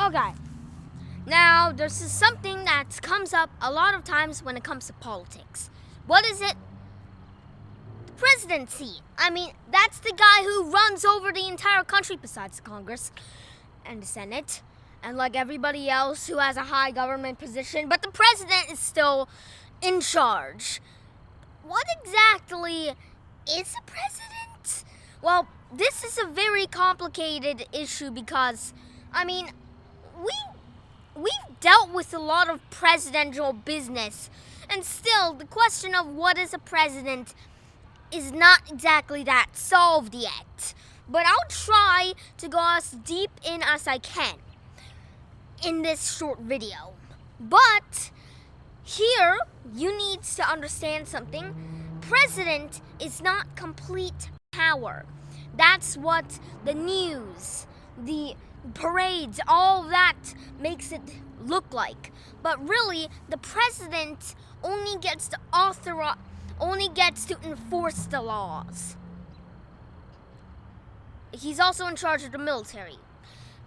Okay. Now, there's something that comes up a lot of times when it comes to politics. What is it? The presidency. I mean, that's the guy who runs over the entire country besides the Congress and the Senate. And like everybody else who has a high government position. But the president is still in charge. What exactly is a president? Well, this is a very complicated issue because, we've dealt with a lot of presidential business, and still the question of what is a president is not exactly that solved yet. But I'll try to go as deep in as I can in this short video. But here you need to understand something. President is not complete power. That's what the news, the parades, all that makes it look like. But really, the president only gets to enforce the laws. He's also in charge of the military.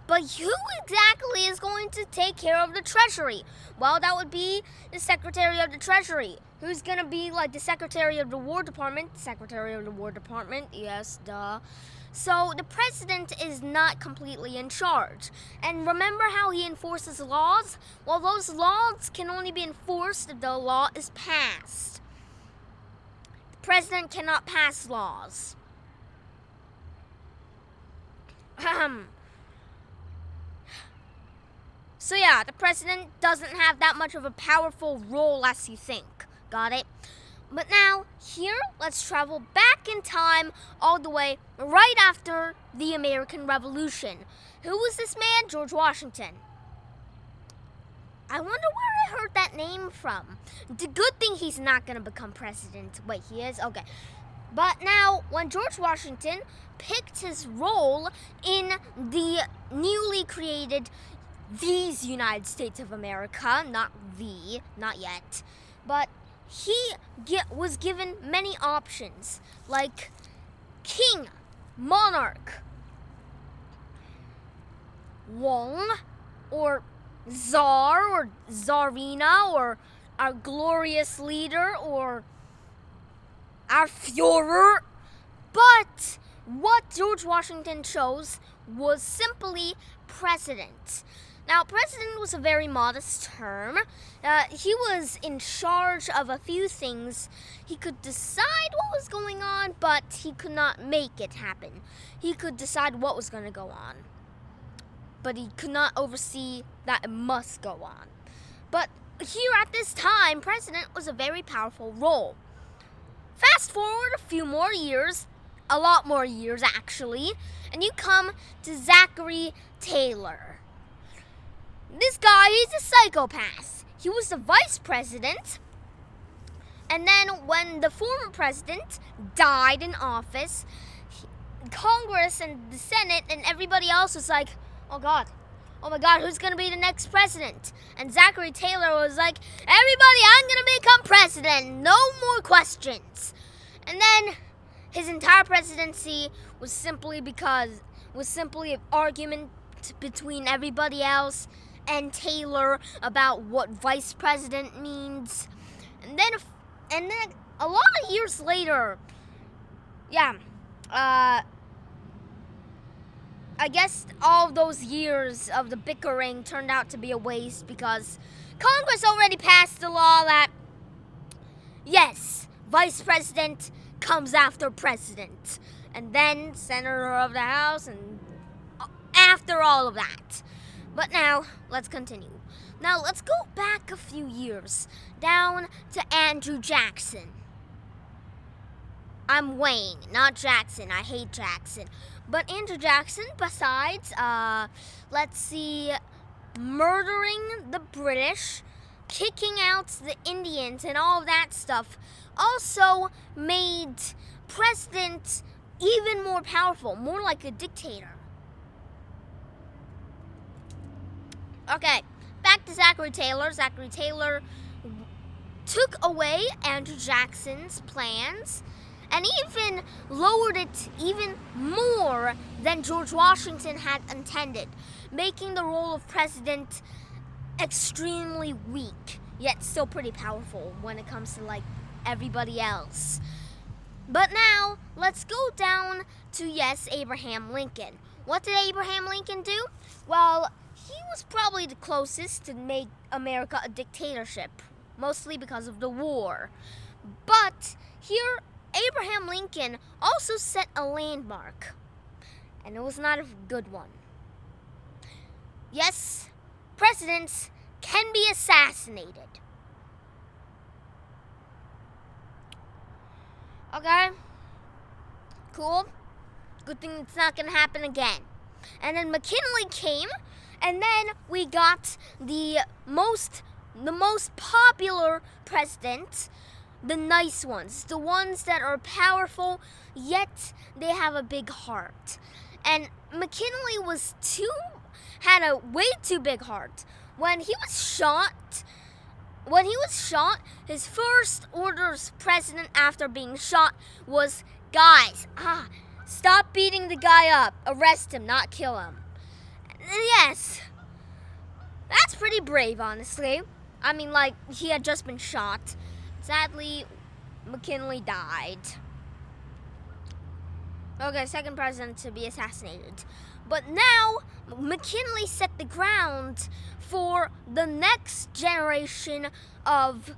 But who exactly is going to take care of the treasury? Well, that would be the Secretary of the Treasury. Who's going to be like the Secretary of the War Department? Secretary of the War Department, yes, duh. So the president is not completely in charge. And remember how he enforces laws? Well, those laws can only be enforced if the law is passed. The president cannot pass laws. So yeah, the president doesn't have that much of a powerful role as you think. Got it? But now, here, let's travel back in time all the way right after the American Revolution. Who was this man? George Washington. I wonder where I heard that name from. The good thing he's not going to become president. Wait, he is? Okay. But now, when George Washington picked his role in the newly created these United States of America, not yet, but he was given many options, like king, monarch, Wong, or czar, or czarina, or our glorious leader, or our Führer. But what George Washington chose was simply president. Now, president was a very modest term. He was in charge of a few things. He could decide what was going on, but he could not make it happen. He could decide what was going to go on, but he could not oversee that it must go on. But here at this time, president was a very powerful role. Fast forward a few more years, a lot more years actually, and you come to Zachary Taylor. This guy, he's a psychopath. He was the vice president, and then when the former president died in office, Congress and the Senate and everybody else was like, oh my God, who's going to be the next president? And Zachary Taylor was like, everybody, I'm going to become president. No more questions. And then his entire presidency was simply an argument between everybody else and Taylor about what vice president means. And then a lot of years later, I guess all those years of the bickering turned out to be a waste because Congress already passed the law that, yes, vice president comes after president, and then senator of the House, and after all of that. But now, let's continue. Now, let's go back a few years, down to Andrew Jackson. I'm Wayne, not Jackson. I hate Jackson. But Andrew Jackson, besides, murdering the British, kicking out the Indians and all of that stuff, also made president even more powerful, more like a dictator. Okay, back to Zachary Taylor. Zachary Taylor took away Andrew Jackson's plans and even lowered it even more than George Washington had intended, making the role of president extremely weak, yet still pretty powerful when it comes to everybody else. But now, let's go down to, yes, Abraham Lincoln. What did Abraham Lincoln do? Well, he was probably the closest to make America a dictatorship, mostly because of the war. But here, Abraham Lincoln also set a landmark, and it was not a good one. Yes, presidents can be assassinated. Okay? Cool. Good thing it's not going to happen again. And then McKinley came, and then we got the most popular president, the nice ones, the ones that are powerful, yet they have a big heart. And McKinley had a way too big heart. When he was shot, his first order as president after being shot was, guys, stop beating the guy up. Arrest him, not kill him. Yes, that's pretty brave, honestly. I mean, he had just been shot. Sadly, McKinley died. Okay, second president to be assassinated. But now, McKinley set the ground for the next generation of,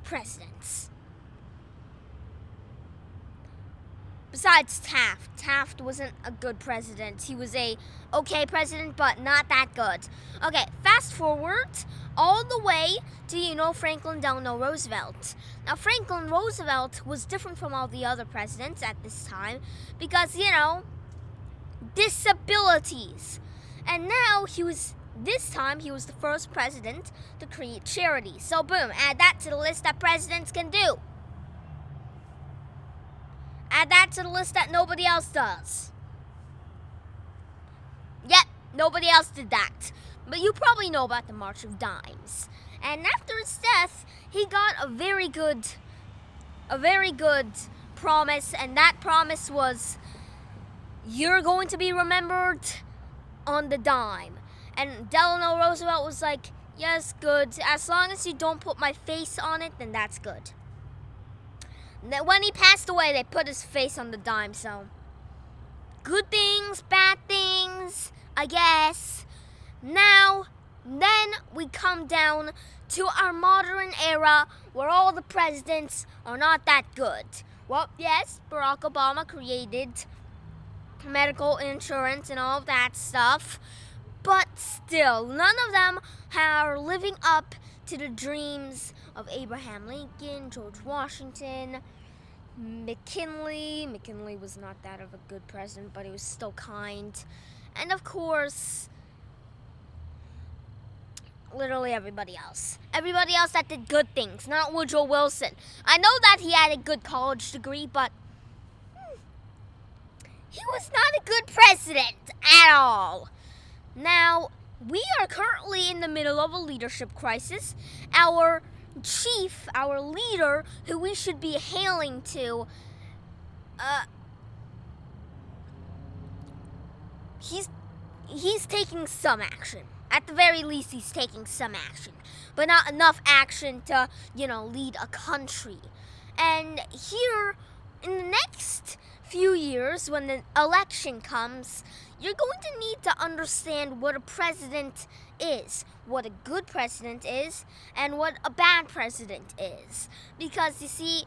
presidents. Besides Taft. Taft wasn't a good president. He was a okay president, but not that good. Okay, fast forward all the way to, Franklin Delano Roosevelt. Now, Franklin Roosevelt was different from all the other presidents at this time because, disabilities. And now this time he was the first president to create charity. So boom, add that to the list that presidents can do. Add that to the list that nobody else does. Yep, nobody else did that. But you probably know about the March of Dimes. And after his death, he got a very good promise, and that promise was, you're going to be remembered on the dime. And Delano Roosevelt was like, yes, good. As long as you don't put my face on it, then that's good. And then when he passed away, they put his face on the dime, so good things, bad things, I guess. Now, then we come down to our modern era where all the presidents are not that good. Well, yes, Barack Obama created medical insurance and all of that stuff, but still, none of them are living up to the dreams of Abraham Lincoln, George Washington, McKinley. McKinley was not that of a good president, but he was still kind. And of course, literally everybody else. Everybody else that did good things, not Woodrow Wilson. I know that he had a good college degree, but he was not a good president at all. Now, we are currently in the middle of a leadership crisis. Our chief, our leader, who we should be hailing to, he's taking some action. At the very least, he's taking some action, but not enough action to, lead a country. And here, in the next few years, when the election comes, you're going to need to understand what a president is, what a good president is, and what a bad president is. Because, you see,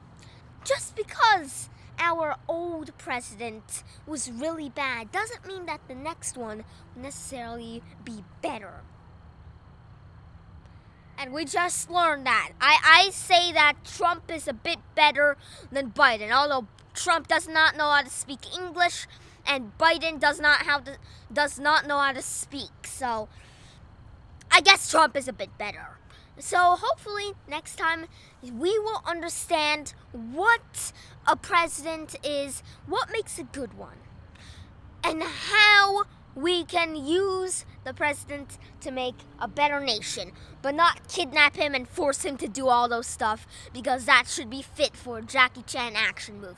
just because our old president was really bad doesn't mean that the next one will necessarily be better. And we just learned that. I say that Trump is a bit better than Biden, although Trump does not know how to speak English, and Biden does not know how to speak. So I guess Trump is a bit better. So hopefully next time we will understand what a president is, what makes a good one, and how we can use the president to make a better nation, but not kidnap him and force him to do all those stuff, because that should be fit for a Jackie Chan action movie.